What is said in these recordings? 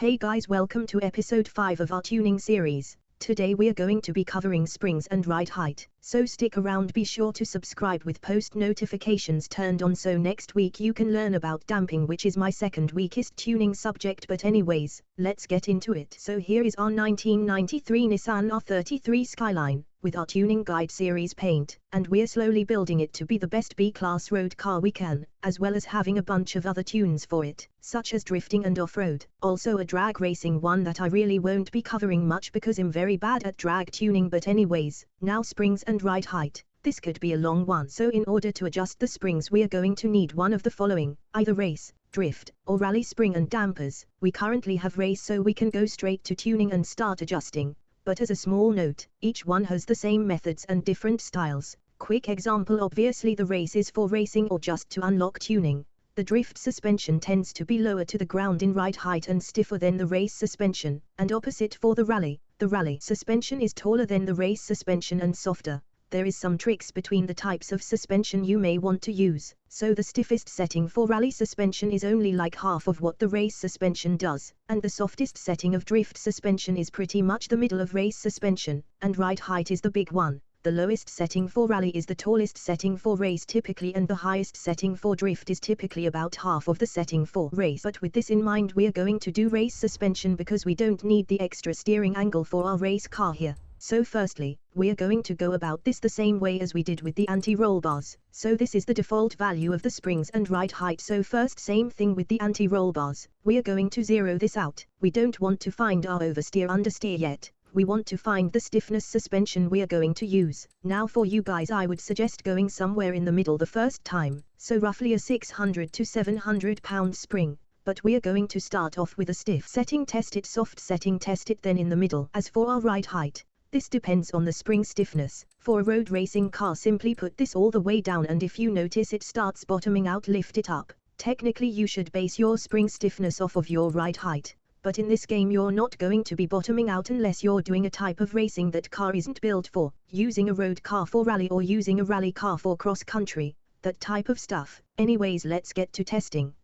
Hey guys, welcome to episode 5 of our tuning series. Today we are going to be covering springs and ride height, so stick around. Be sure to subscribe with post notifications turned on so next week you can learn about damping, which is my second weakest tuning subject. But anyways, let's get into it. So here is our 1993 Nissan R33 Skyline, with our tuning guide series paint, and we're slowly building it to be the best B-class road car we can, as well as having a bunch of other tunes for it, such as drifting and off-road. Also a drag racing one that I really won't be covering much because I'm very bad at drag tuning. But anyways, now springs and ride height. This could be a long one, so in order to adjust the springs we are going to need one of the following: either race, drift, or rally spring and dampers. We currently have race, so we can go straight to tuning and start adjusting. But as a small note, each one has the same methods and different styles. Quick example: obviously the race is for racing or just to unlock tuning. The drift suspension tends to be lower to the ground in ride height and stiffer than the race suspension, and opposite for the rally. The rally suspension is taller than the race suspension and softer. There is some tricks between the types of suspension you may want to use, so the stiffest setting for rally suspension is only like half of what the race suspension does, and the softest setting of drift suspension is pretty much the middle of race suspension, and ride height is the big one. The lowest setting for rally is the tallest setting for race typically, and the highest setting for drift is typically about half of the setting for race. But with this in mind, we are going to do race suspension because we don't need the extra steering angle for our race car here. So firstly, we are going to go about this the same way as we did with the anti-roll bars. So this is the default value of the springs and ride height. So first, same thing with the anti-roll bars. We are going to zero this out. We don't want to find our oversteer understeer yet. We want to find the stiffness suspension we are going to use. Now for you guys, I would suggest going somewhere in the middle the first time, so roughly a 600 to 700 pound spring. But we are going to start off with a stiff setting, test it, soft setting, test it, then in the middle. As for our ride height, this depends on the spring stiffness. For a road racing car, simply put this all the way down, and if you notice it starts bottoming out, lift it up. Technically you should base your spring stiffness off of your ride height. But in this game you're not going to be bottoming out unless you're doing a type of racing that car isn't built for, using a road car for rally or using a rally car for cross country, that type of stuff. Anyways, let's get to testing.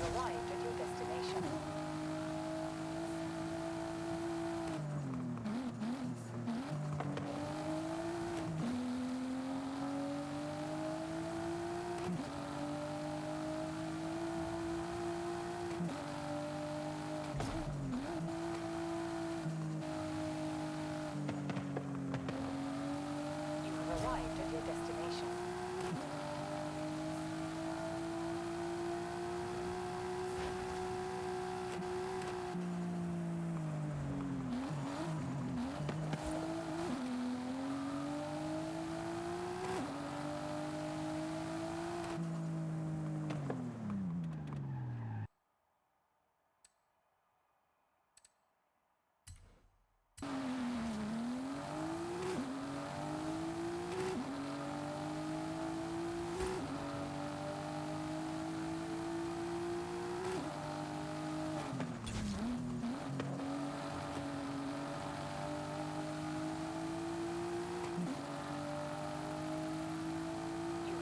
Arrived at your destination. You have arrived at your destination.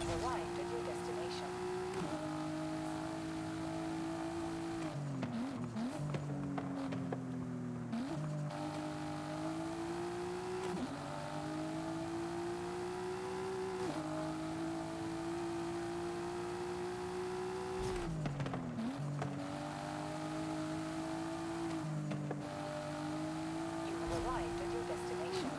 Arrived at your destination. You have arrived at your destination.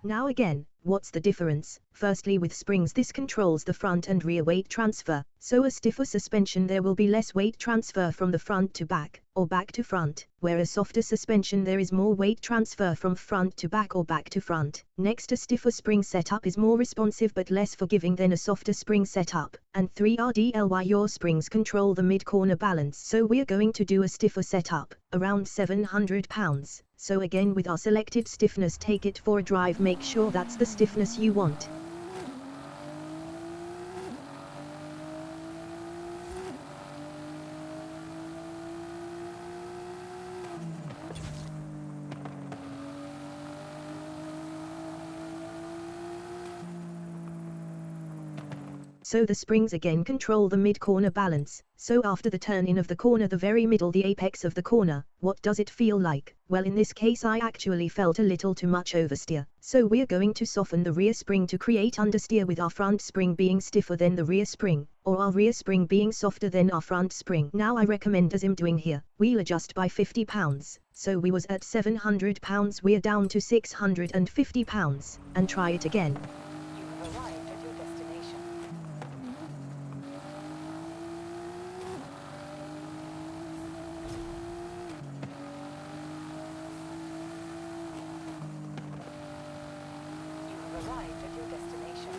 Now again, what's the difference? Firstly, with springs this controls the front and rear weight transfer, so a stiffer suspension there will be less weight transfer from the front to back, or back to front, whereas softer suspension there is more weight transfer from front to back or back to front. Next, a stiffer spring setup is more responsive but less forgiving than a softer spring setup. And 3RDLY, your springs control the mid-corner balance, so we're going to do a stiffer setup, around 700 pounds. So again, with our selected stiffness, take it for a drive, make sure that's the stiffness you want. So the springs again control the mid-corner balance, so after the turn-in of the corner, the very middle, the apex of the corner, what does it feel like? Well, in this case I actually felt a little too much oversteer, so we're going to soften the rear spring to create understeer, with our front spring being stiffer than the rear spring, or our rear spring being softer than our front spring. Now I recommend, as I'm doing here, we'll adjust by 50 pounds, so we was at 700 pounds, we're down to 650 pounds, and try it again. You have arrived at your destination. You have arrived at your destination.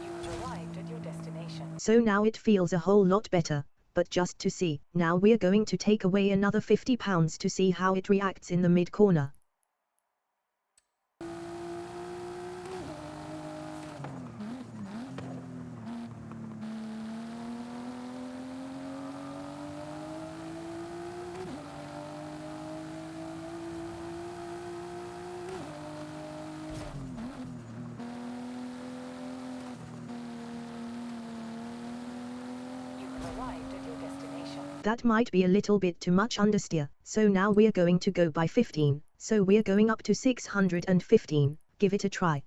You have arrived at your destination. So now it feels a whole lot better, but just to see, now we're going to take away another 50 pounds to see how it reacts in the mid-corner. You have arrived at your destination. That might be a little bit too much understeer, so now we're going to go by 15, so we're going up to 615, give it a try.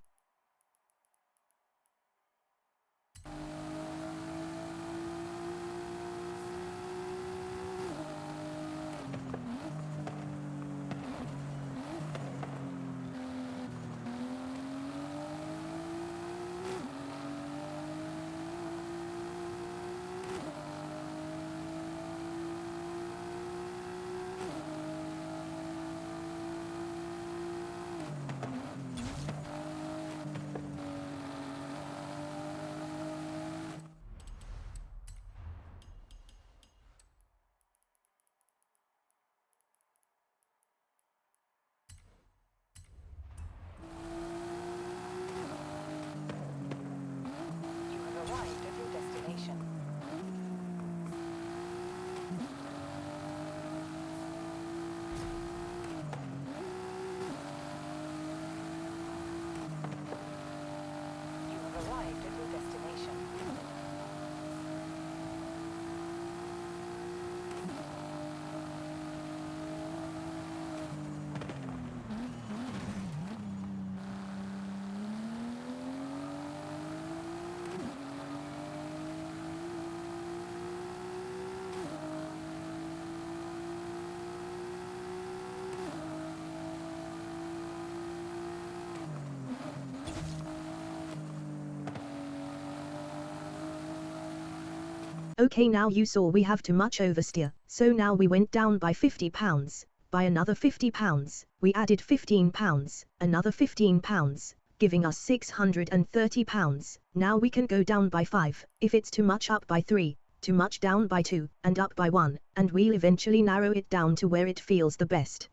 You have arrived at your destination. You have arrived at your destination. Okay, now you saw we have too much oversteer, so now we went down by 50 pounds, by another 50 pounds, we added 15 pounds, another 15 pounds, giving us 630 pounds. Now we can go down by 5, if it's too much up by 3, too much down by 2, and up by 1, and we'll eventually narrow it down to where it feels the best.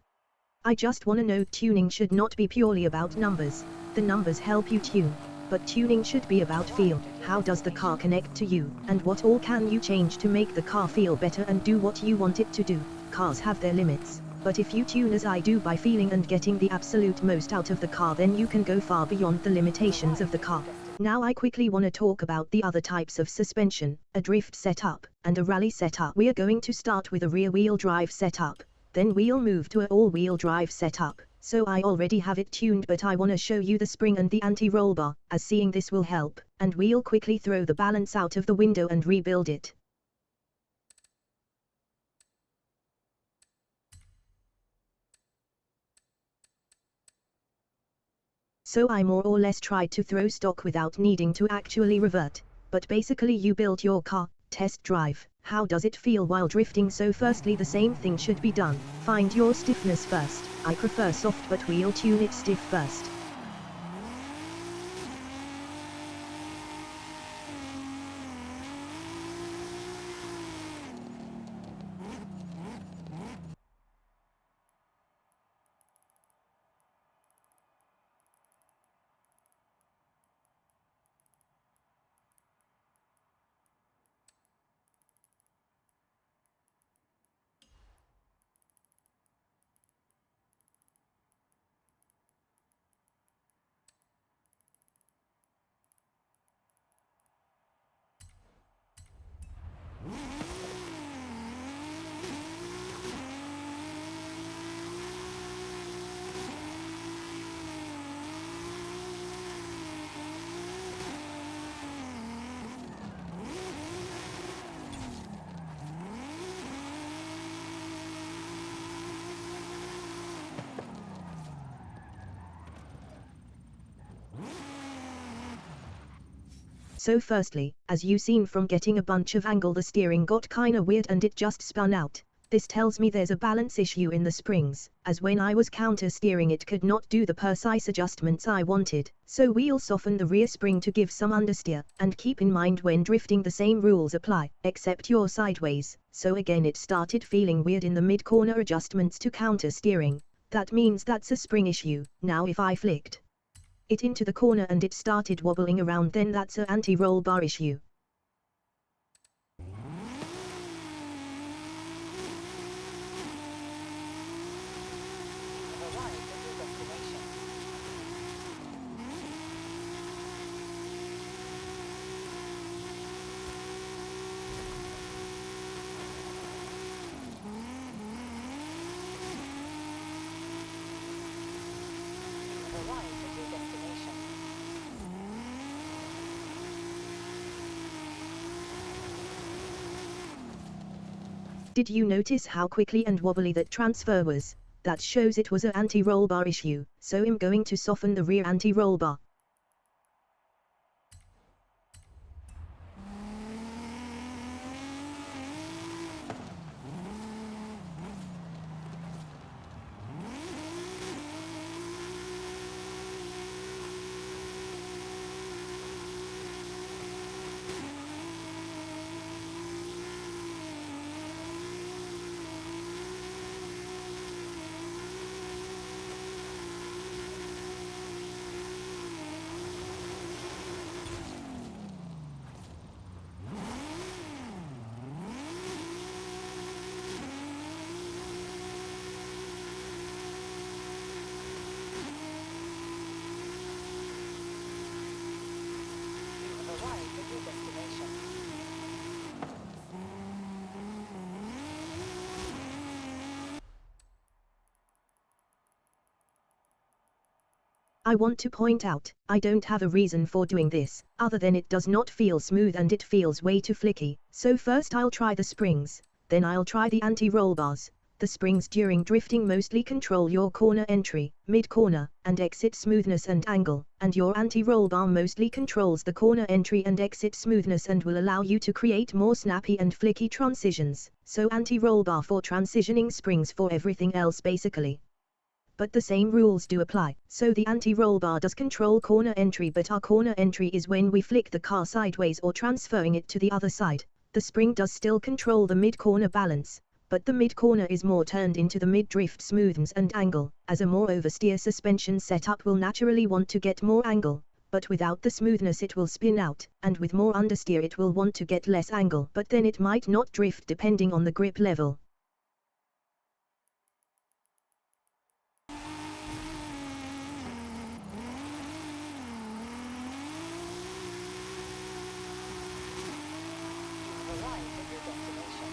I just wanna know, tuning should not be purely about numbers, the numbers help you tune, but tuning should be about feel. How does the car connect to you, and what all can you change to make the car feel better and do what you want it to do? Cars have their limits. But if you tune as I do by feeling and getting the absolute most out of the car, then you can go far beyond the limitations of the car. Now I quickly want to talk about the other types of suspension, a drift setup, and a rally setup. We are going to start with a rear-wheel drive setup, then we'll move to a all-wheel drive setup. So I already have it tuned, but I want to show you the spring and the anti-roll bar, as seeing this will help, and we'll quickly throw the balance out of the window and rebuild it. So I more or less tried to throw stock without needing to actually revert, but basically you built your car, test drive, how does it feel while drifting? So firstly the same thing should be done, find your stiffness first, I prefer soft but we'll tune it stiff first. So firstly, as you seen from getting a bunch of angle, the steering got kinda weird and it just spun out. This tells me there's a balance issue in the springs, as when I was counter steering it could not do the precise adjustments I wanted. So we'll soften the rear spring to give some understeer, and keep in mind when drifting the same rules apply, except you're sideways. So again it started feeling weird in the mid-corner adjustments to counter steering. That means that's a spring issue. Now if I flicked it into the corner and it started wobbling around, then that's a anti-roll bar issue. You've arrived at your destination. You've arrived at your destination. Did you notice how quickly and wobbly that transfer was? That shows it was a anti-roll bar issue, so I'm going to soften the rear anti-roll bar. You've arrived at your destination. I want to point out, I don't have a reason for doing this, other than it does not feel smooth and it feels way too flicky. So first I'll try the springs, then I'll try the anti-roll bars. The springs during drifting mostly control your corner entry, mid-corner, and exit smoothness and angle, and your anti-roll bar mostly controls the corner entry and exit smoothness and will allow you to create more snappy and flicky transitions. So anti-roll bar for transitioning, springs for everything else basically. But the same rules do apply. So the anti-roll bar does control corner entry, but our corner entry is when we flick the car sideways or transferring it to the other side. The spring does still control the mid-corner balance, but the mid-corner is more turned into the mid-drift smoothness and angle, as a more oversteer suspension setup will naturally want to get more angle, but without the smoothness it will spin out, and with more understeer it will want to get less angle, but then it might not drift depending on the grip level. destination.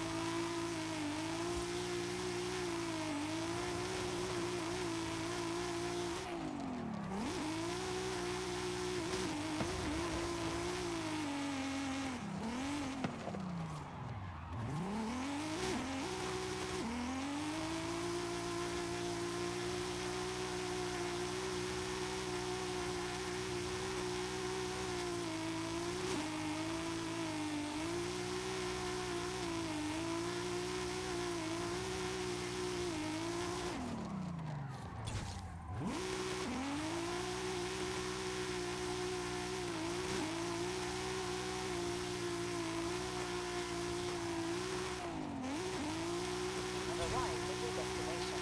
Have arrived at your destination.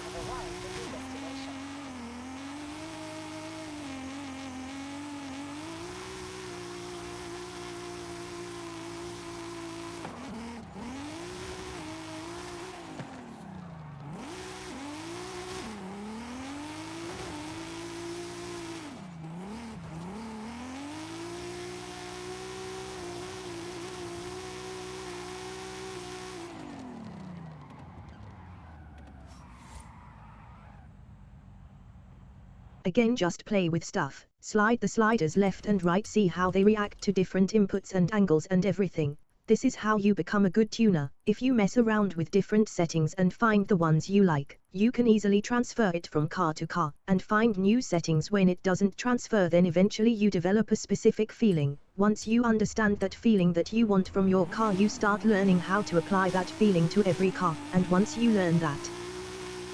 Have arrived at your destination. Again, just play with stuff, slide the sliders left and right, see how they react to different inputs and angles and everything. This is how you become a good tuner. If you mess around with different settings and find the ones you like, you can easily transfer it from car to car, and find new settings when it doesn't transfer. Then eventually you develop a specific feeling. Once you understand that feeling that you want from your car, you start learning how to apply that feeling to every car, and once you learn that,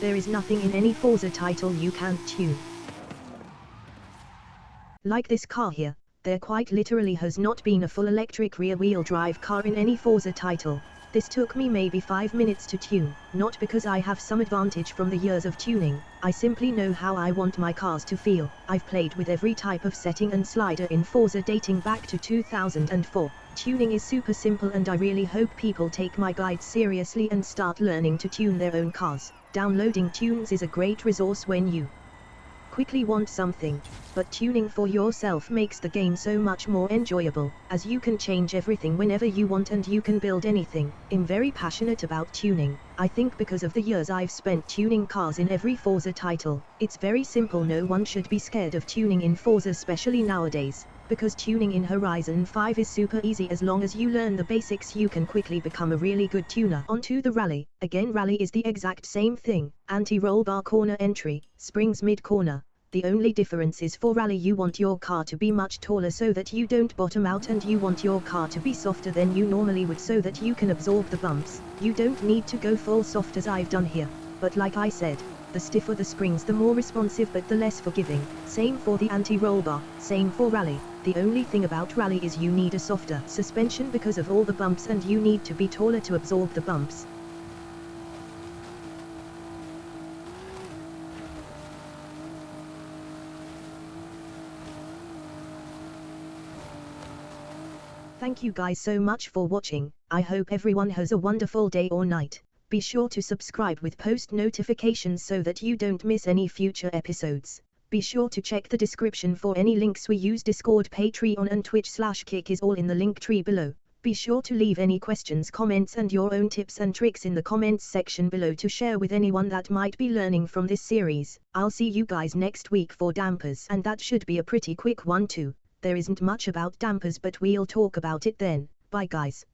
there is nothing in any Forza title you can't tune. Like this car here, there quite literally has not been a full electric rear-wheel drive car in any Forza title. This took me maybe 5 minutes to tune, not because I have some advantage from the years of tuning, I simply know how I want my cars to feel. I've played with every type of setting and slider in Forza dating back to 2004. Tuning is super simple, and I really hope people take my guides seriously and start learning to tune their own cars. Downloading tunes is a great resource when you quickly want something, but tuning for yourself makes the game so much more enjoyable, as you can change everything whenever you want and you can build anything. I'm very passionate about tuning. I think because of the years I've spent tuning cars in every Forza title. It's very simple. No one should be scared of tuning in Forza, especially nowadays, because tuning in Horizon 5 is super easy. As long as you learn the basics, you can quickly become a really good tuner. Onto the rally. Again, rally is the exact same thing. Anti-roll bar corner entry, springs mid-corner. The only difference is for rally you want your car to be much taller so that you don't bottom out, and you want your car to be softer than you normally would so that you can absorb the bumps. You don't need to go full soft as I've done here, but like I said, the stiffer the springs the more responsive but the less forgiving. Same for the anti-roll bar, same for rally. The only thing about rally is you need a softer suspension because of all the bumps, and you need to be taller to absorb the bumps. Thank you guys so much for watching. I hope everyone has a wonderful day or night. Be sure to subscribe with post notifications so that you don't miss any future episodes. Be sure to check the description for any links we use. Discord, Patreon and Twitch/Kick is all in the link tree below. Be sure to leave any questions, comments and your own tips and tricks in the comments section below to share with anyone that might be learning from this series. I'll see you guys next week for dampers, and that should be a pretty quick one too. There isn't much about dampers, but we'll talk about it then. Bye guys.